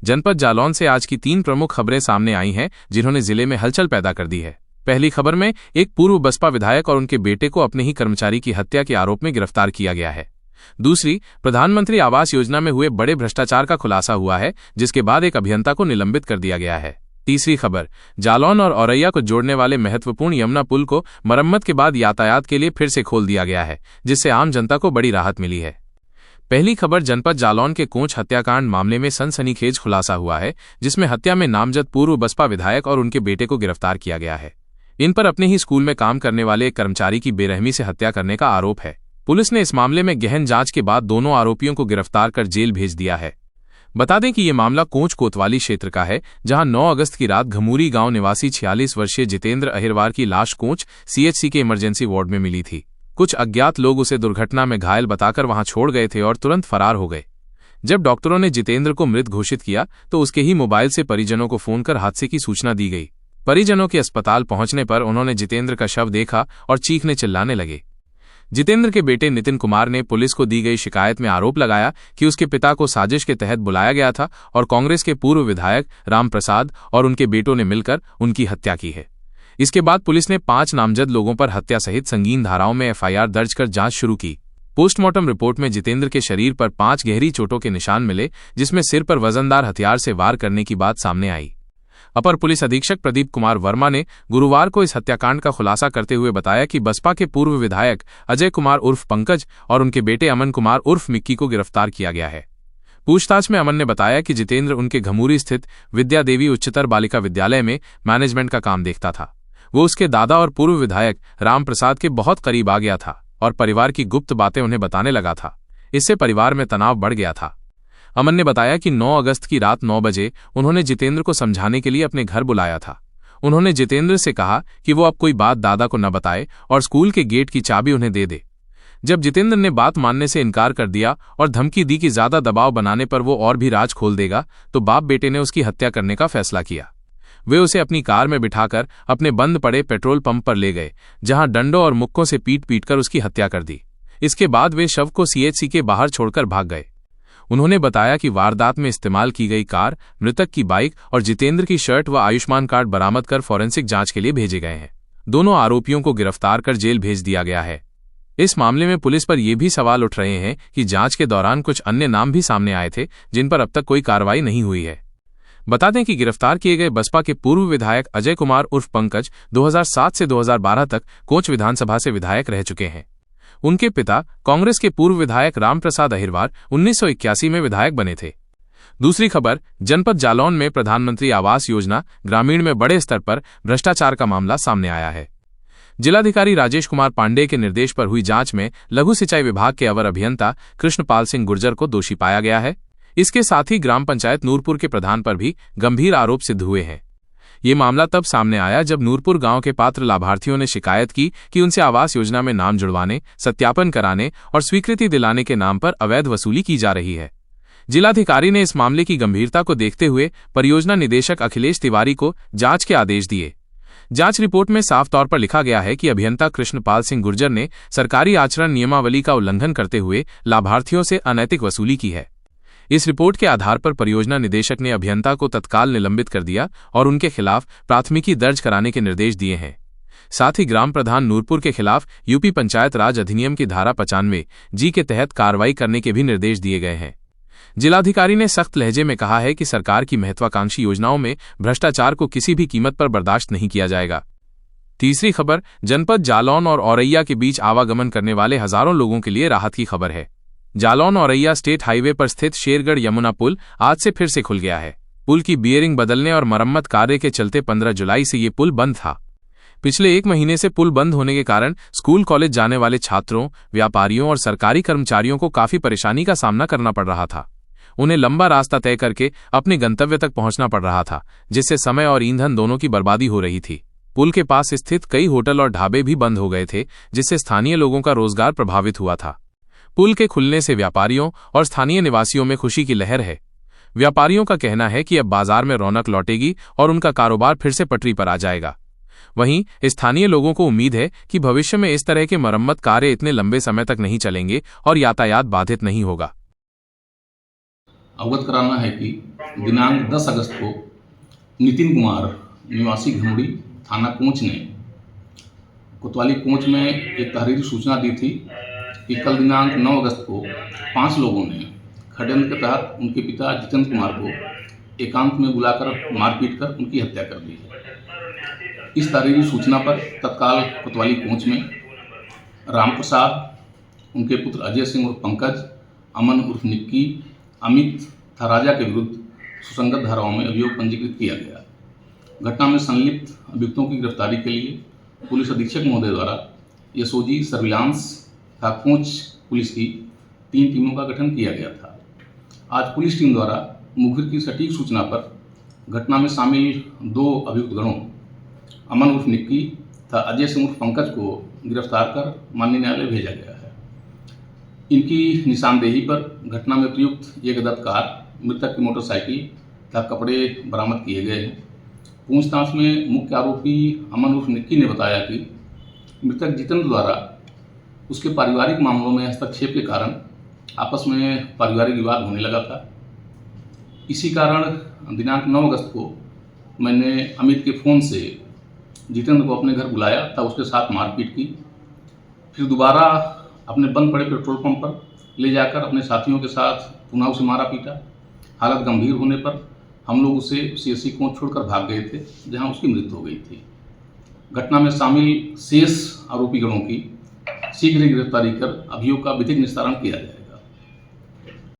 जनपद जालौन से आज की 3 प्रमुख खबरें सामने आई हैं जिन्होंने जिले में हलचल पैदा कर दी है। पहली खबर में एक पूर्व बसपा विधायक और उनके बेटे को अपने ही कर्मचारी की हत्या के आरोप में गिरफ्तार किया गया है। दूसरी, प्रधानमंत्री आवास योजना में हुए बड़े भ्रष्टाचार का खुलासा हुआ है, जिसके बाद एक अभियंता को निलंबित कर दिया गया है। तीसरी खबर, जालौन और औरैया को जोड़ने वाले महत्वपूर्ण यमुना पुल को मरम्मत के बाद यातायात के लिए फिर से खोल दिया गया है, जिससे आम जनता को बड़ी राहत मिली है। पहली खबर, जनपद जालौन के कोंच हत्याकांड मामले में सनसनीखेज खुलासा हुआ है, जिसमें हत्या में नामजद पूर्व बसपा विधायक और उनके बेटे को गिरफ्तार किया गया है। इन पर अपने ही स्कूल में काम करने वाले एक कर्मचारी की बेरहमी से हत्या करने का आरोप है। पुलिस ने इस मामले में गहन जांच के बाद दोनों आरोपियों को गिरफ्तार कर जेल भेज दिया है। बता दें कि ये मामला कोंच कोतवाली क्षेत्र का है, जहां 9 अगस्त की रात घमूरी गांव निवासी 46 वर्षीय जितेंद्र अहिरवार की लाश कोंच सीएचसी के इमरजेंसी वार्ड में मिली थी। कुछ अज्ञात लोग उसे दुर्घटना में घायल बताकर वहां छोड़ गए थे और तुरंत फरार हो गए। जब डॉक्टरों ने जितेंद्र को मृत घोषित किया तो उसके ही मोबाइल से परिजनों को फोन कर हादसे की सूचना दी गई। परिजनों के अस्पताल पहुंचने पर उन्होंने जितेंद्र का शव देखा और चीखने चिल्लाने लगे। जितेंद्र के बेटे नितिन कुमार ने पुलिस को दी गई शिकायत में आरोप लगाया कि उसके पिता को साजिश के तहत बुलाया गया था और कांग्रेस के पूर्व विधायक राम प्रसाद और उनके बेटों ने मिलकर उनकी हत्या की है। इसके बाद पुलिस ने 5 नामजद लोगों पर हत्या सहित संगीन धाराओं में एफआईआर दर्ज कर जांच शुरू की। पोस्टमार्टम रिपोर्ट में जितेंद्र के शरीर पर 5 गहरी चोटों के निशान मिले, जिसमें सिर पर वजनदार हथियार से वार करने की बात सामने आई। अपर पुलिस अधीक्षक प्रदीप कुमार वर्मा ने गुरुवार को इस हत्याकांड का खुलासा करते हुए बताया कि बसपा के पूर्व विधायक अजय कुमार उर्फ पंकज और उनके बेटे अमन कुमार उर्फ मिक्की को गिरफ्तार किया गया है। पूछताछ में अमन ने बताया कि जितेंद्र उनके घमूरी स्थित विद्या देवी उच्चतर बालिका विद्यालय में मैनेजमेंट का काम देखता था। वो उसके दादा और पूर्व विधायक राम प्रसाद के बहुत करीब आ गया था और परिवार की गुप्त बातें उन्हें बताने लगा था। इससे परिवार में तनाव बढ़ गया था। अमन ने बताया कि 9 अगस्त की रात 9 बजे उन्होंने जितेंद्र को समझाने के लिए अपने घर बुलाया था। उन्होंने जितेंद्र से कहा कि वो अब कोई बात दादा को न बताए और स्कूल के गेट की चाबी उन्हें दे दे। जब जितेंद्र ने बात मानने से इनकार कर दिया और धमकी दी कि ज्यादा दबाव बनाने पर वो और भी राज खोल देगा, तो बाप बेटे ने उसकी हत्या करने का फैसला किया। वे उसे अपनी कार में बिठाकर अपने बंद पड़े पेट्रोल पंप पर ले गए, जहां डंडों और मुक्कों से पीट पीट कर उसकी हत्या कर दी। इसके बाद वे शव को सीएचसी के बाहर छोड़कर भाग गए। उन्होंने बताया कि वारदात में इस्तेमाल की गई कार, मृतक की बाइक और जितेंद्र की शर्ट व आयुष्मान कार्ड बरामद कर फॉरेंसिक जांच के लिए भेजे गए हैं। दोनों आरोपियों को गिरफ्तार कर जेल भेज दिया गया है। इस मामले में पुलिस पर यह भी सवाल उठ रहे हैं कि जांच के दौरान कुछ अन्य नाम भी सामने आए थे, जिन पर अब तक कोई कार्रवाई नहीं हुई है। बता दें कि गिरफ्तार किए गए बसपा के पूर्व विधायक अजय कुमार उर्फ पंकज 2007 से 2012 तक कोंच विधानसभा से विधायक रह चुके हैं। उनके पिता कांग्रेस के पूर्व विधायक राम प्रसाद अहिरवार 1981 में विधायक बने थे। दूसरी खबर, जनपद जालौन में प्रधानमंत्री आवास योजना ग्रामीण में बड़े स्तर पर भ्रष्टाचार का मामला सामने आया है। जिलाधिकारी राजेश कुमार पांडेय के निर्देश पर हुई जांच में लघु सिंचाई विभाग के अवर अभियंता कृष्णपाल सिंह गुर्जर को दोषी पाया गया है। इसके साथ ही ग्राम पंचायत नूरपुर के प्रधान पर भी गंभीर आरोप सिद्ध हुए हैं। ये मामला तब सामने आया जब नूरपुर गांव के पात्र लाभार्थियों ने शिकायत की कि उनसे आवास योजना में नाम जुड़वाने, सत्यापन कराने और स्वीकृति दिलाने के नाम पर अवैध वसूली की जा रही है। जिलाधिकारी ने इस मामले की गंभीरता को देखते हुए परियोजना निदेशक अखिलेश तिवारी को जांच के आदेश दिए। जांच रिपोर्ट में साफ तौर पर लिखा गया है कि अभियंता कृष्णपाल सिंह गुर्जर ने सरकारी आचरण नियमावली का उल्लंघन करते हुए लाभार्थियों से अनैतिक वसूली की है। इस रिपोर्ट के आधार पर परियोजना निदेशक ने अभियंता को तत्काल निलंबित कर दिया और उनके खिलाफ प्राथमिकी दर्ज कराने के निर्देश दिए हैं। साथ ही ग्राम प्रधान नूरपुर के खिलाफ यूपी पंचायत राज अधिनियम की धारा 95 जी के तहत कार्रवाई करने के भी निर्देश दिए गए हैं। जिलाधिकारी ने सख्त लहजे में कहा है कि सरकार की महत्वाकांक्षी योजनाओं में भ्रष्टाचार को किसी भी कीमत पर बर्दाश्त नहीं किया जाएगा। तीसरी खबर, जनपद जालौन और औरैया के बीच आवागमन करने वाले हजारों लोगों के लिए राहत की खबर है। जालौन औरैया स्टेट हाईवे पर स्थित शेरगढ़ यमुना पुल आज से फिर से खुल गया है। पुल की बियरिंग बदलने और मरम्मत कार्य के चलते 15 जुलाई से ये पुल बंद था। पिछले 1 महीने से पुल बंद होने के कारण स्कूल कॉलेज जाने वाले छात्रों, व्यापारियों और सरकारी कर्मचारियों को काफी परेशानी का सामना करना पड़ रहा था। उन्हें लंबा रास्ता तय करके अपने गंतव्य तक पहुंचना पड़ रहा था, जिससे समय और ईंधन दोनों की बर्बादी हो रही थी। पुल के पास स्थित कई होटल और ढाबे भी बंद हो गए थे, जिससे स्थानीय लोगों का रोजगार प्रभावित हुआ था। पुल के खुलने से व्यापारियों और स्थानीय निवासियों में खुशी की लहर है। व्यापारियों का कहना है कि अब बाजार में रौनक लौटेगी और उनका कारोबार फिर से पटरी पर आ जाएगा। वहीं स्थानीय लोगों को उम्मीद है कि भविष्य में इस तरह के मरम्मत कार्य इतने लंबे समय तक नहीं चलेंगे और यातायात बाधित नहीं होगा। अवगत कराना है कि दिनांक 10 अगस्त को नितिन कुमार निवासी घमुड़ी थाना कोंच ने कोतवाली कोंच में एक तहरीरी सूचना दी थी कि कल दिनांक 9 अगस्त को 5 लोगों ने षड्यंत्र के तहत उनके पिता जितेंद्र कुमार को एकांत में बुलाकर मारपीट कर उनकी हत्या कर दी है। इस तहरीरी सूचना पर तत्काल कोतवाली कोंच में राम प्रसाद, उनके पुत्र अजय सिंह उर्फ पंकज, अमन उर्फ निक्की, अमित तथा राजा के विरुद्ध सुसंगत धाराओं में अभियोग पंजीकृत किया गया। घटना में संलिप्त अभियुक्तों की गिरफ्तारी के लिए पुलिस अधीक्षक महोदय द्वारा एसओजी सर्विलांस तथा कोंच पुलिस की 3 टीमों का गठन किया गया था। आज पुलिस टीम द्वारा मुखबिर की सटीक सूचना पर घटना में शामिल 2 अभियुक्त गणों अमन उर्फ निक्की तथा अजय सिंह उर्फ पंकज को गिरफ्तार कर माननीय न्यायालय भेजा गया है। इनकी निशानदेही पर घटना में प्रयुक्त एक अदद कार, मृतक की मोटरसाइकिल तथा कपड़े बरामद किए गए हैं। पूछताछ में मुख्य आरोपी अमन उर्फ निक्की ने बताया कि मृतक जितेंद्र द्वारा उसके पारिवारिक मामलों में हस्तक्षेप के कारण आपस में पारिवारिक विवाद होने लगा था। इसी कारण दिनांक 9 अगस्त को मैंने अमित के फ़ोन से जितेंद्र को अपने घर बुलाया था, उसके साथ मारपीट की। फिर दोबारा अपने बंद पड़े पेट्रोल पंप पर ले जाकर अपने साथियों के साथ पुनः उसे मारा पीटा। हालत गंभीर होने पर हम लोग उसे सीएससी कोंच छोड़कर भाग गए थे, जहां उसकी मृत्यु हो गई थी। घटना में शामिल शेष आरोपी गणों की शीघ्र गिरफ्तारी कर अभियोग का विधिक निस्तारण किया जाए।